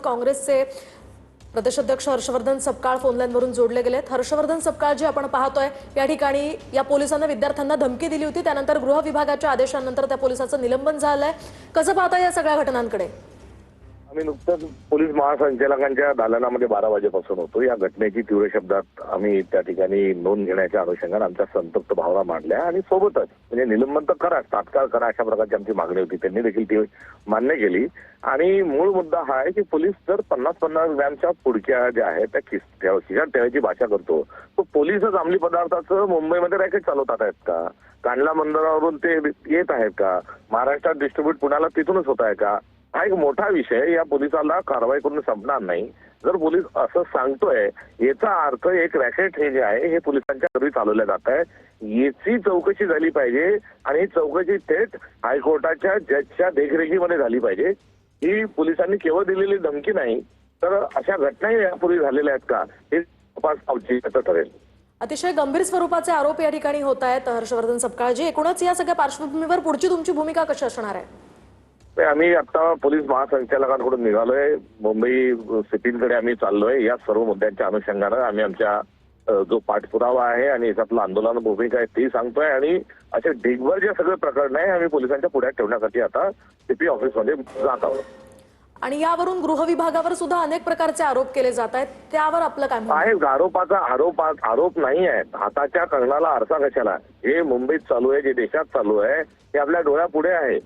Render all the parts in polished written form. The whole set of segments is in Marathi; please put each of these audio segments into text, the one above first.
काँग्रेसचे प्रदेशाध्यक्ष हर्षवर्धन सपकाळ फोन लाईनवरून जोडले गेलेत। हर्षवर्धन सपकाळ जे आपण पाहतोय या ठिकाणी या पोलिसांना विद्यार्थ्यांना धमकी दिली होती, त्यानंतर गृह विभागाच्या आदेशानंतर त्या पोलिसाचं निलंबन झालंय। कसं पाहता या सगळ्या घटनांकडे? आम्ही नुकतंच पोलीस महासंचालकांच्या दालनामध्ये 12 वाजेपासून होतो। या घटनेची तीव्र शब्दात आम्ही त्या ठिकाणी नोंद घेण्याच्या अनुषंगाने आमच्या संतप्त भावना मांडल्या आणि सोबतच म्हणजे निलंबन तर करा, तात्काळ करा अशा प्रकारची आमची मागणी होती। त्यांनी देखील ती मान्य केली आणि मूळ मुद्दा हा आहे की पोलीस जर 50-50 ग्रॅमच्या पुडक्या ज्या आहेत त्या खिशात ठेवायची भाषा करतो, तो पोलीसच अंमली पदार्थाचं मुंबईमध्ये रॅकेट चालवतात आहेत का? कांडला बंदरावरून ते येत आहेत का? महाराष्ट्रात डिस्ट्रीब्यूट पुण्याला तिथूनच होत आहे का? हा एक मोठा विषय। या पोलिसाला कारवाई करून संपणार नाही। जर पोलीस असं सांगतोय याचा अर्थ एक रॅकेट हे जे आहे हे पोलिसांच्या घरी चालवलं जात आहे। याची चौकशी झाली पाहिजे आणि ही चौकशी थेट हायकोर्टाच्या जजच्या देखरेखीमध्ये झाली पाहिजे। ही पोलिसांनी केवळ दिलेली धमकी नाही तर अशा घटनाही यापूर्वी झालेल्या आहेत का हे तपास औचित्याचं ठरेल। अतिशय गंभीर स्वरूपाचे आरोप या ठिकाणी होत आहेत। हर्षवर्धन सपकाळजी, एकूणच या सगळ्या पार्श्वभूमीवर पुढची तुमची भूमिका कशी असणार आहे? आम्ही आता पोलीस महासंचालकांकडून निघालोय, मुंबई सिटीकडे आम्ही चाललोय। या सर्व मुद्द्यांच्या अनुषंगाने आम्ही आमच्या जो पाठपुरावा आहे आणि याच्यातलं आंदोलन भूमिका आहे ती सांगतोय आणि असे ढिगभर जे सगळे प्रकरण आहे आम्ही पोलिसांच्या पुढ्यात ठेवण्यासाठी आता सीपी ऑफिसमध्ये जात आहोत। आणि यावरून गृह विभागावर सुद्धा अनेक प्रकारचे आरोप केले जात आहेत, त्यावर आपलं काय म्हणणं आहे? आरोपाचा आरोप नाही आहे। हाताच्या कंगणाला आरसा कशाला? हे मुंबईत चालू आहे, जे देशात चालू आहे हे आपल्या डोळ्यापुढे आहे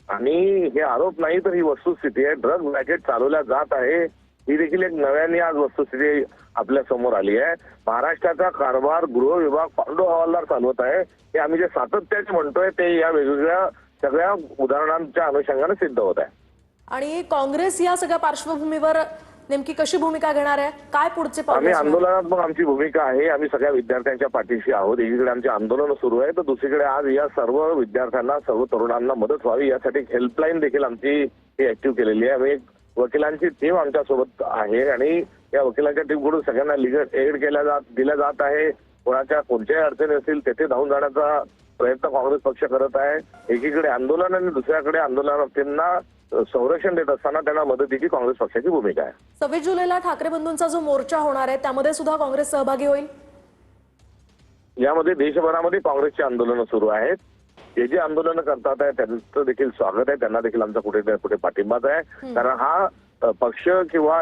आणि हे आरोप नाही तर ही वस्तुस्थिती आहे। ड्रग रॅकेट चालवल्या जात आहे ही देखील एक नव्याने आज वस्तुस्थिती आपल्या समोर आली आहे। महाराष्ट्राचा कारभार गृह विभाग पांडू हवालदार चालवत आहे हे आम्ही जे सातत्याने म्हणतोय ते या वेगवेगळ्या सगळ्या उदाहरणांच्या अनुषंगाने सिद्ध होत आहे। आणि काँग्रेस या सगळ्या पार्श्वभूमीवर नेमकी कशी भूमिका घेणार आहे? काय पुढचे पाऊल? आम्ही आंदोलनात्मक आमची भूमिका आहे। आम्ही सगळ्या विद्यार्थ्यांच्या पाठीशी आहोत। एकीकडे आमचे आंदोलन सुरू आहे तर दुसरीकडे आज या सर्व विद्यार्थ्यांना सर्व तरुणांना मदत व्हावी यासाठी हेल्पलाईन देखील आमची ऍक्टिव्ह केलेली आहे। आम्ही वकिलांची टीम आमच्या सोबत आहे आणि या वकिलांच्या टीमकडून सगळ्यांना लिगल एड दिल्या जात आहे। कोणाच्या कोणत्याही अडचणी असतील तेथे धावून जाण्याचा प्रयत्न काँग्रेस पक्ष करत आहे। एकीकडे आंदोलन आणि दुसऱ्याकडे आंदोलनार्थींना संरक्षण देत असताना त्यांना मदतीची काँग्रेस पक्षाची भूमिका आहे। 26 जुलैला ठाकरे बंधूंचा जो मोर्चा होणार आहे त्यामध्ये सुद्धा काँग्रेस सहभागी होईल। यामध्ये देशभरामध्ये काँग्रेसचे आंदोलन सुरू आहेत। जे आंदोलन करतात आहे त्यांचं देखील स्वागत आहे, त्यांना देखील आमचा कुठे पाठिंबाच आहे। कारण हा पक्ष किंवा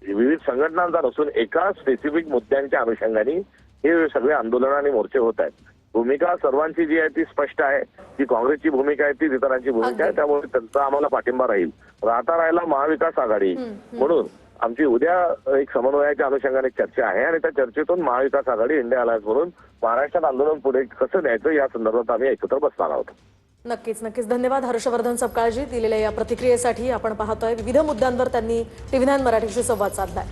विविध संघटनांचा नसून एका स्पेसिफिक मुद्द्यांच्या अनुषंगाने हे सगळे आंदोलन आणि मोर्चे होत आहेत। भूमिका सर्वांची जी आहे ती स्पष्ट आहे। जी काँग्रेसची भूमिका आहे ती इतरांची भूमिका आहे, त्यामुळे त्यांचा आम्हाला पाठिंबा राहील। राहिला महाविकास आघाडी म्हणून आमची उद्या एक समन्वयाच्या अनुषंगाने चर्चा आहे आणि त्या चर्चेतून महाविकास आघाडी इंडिया अलायन्स म्हणून महाराष्ट्रात आंदोलन पुढे कसं न्यायचं या संदर्भात आम्ही एकत्र बसणार आहोत। नक्कीच धन्यवाद हर्षवर्धन सपकाळजी दिलेल्या या प्रतिक्रियेसाठी। आपण पाहतोय विविध मुद्द्यांवर त्यांनी टीव्ही 9 मराठीशी संवाद साधलाय।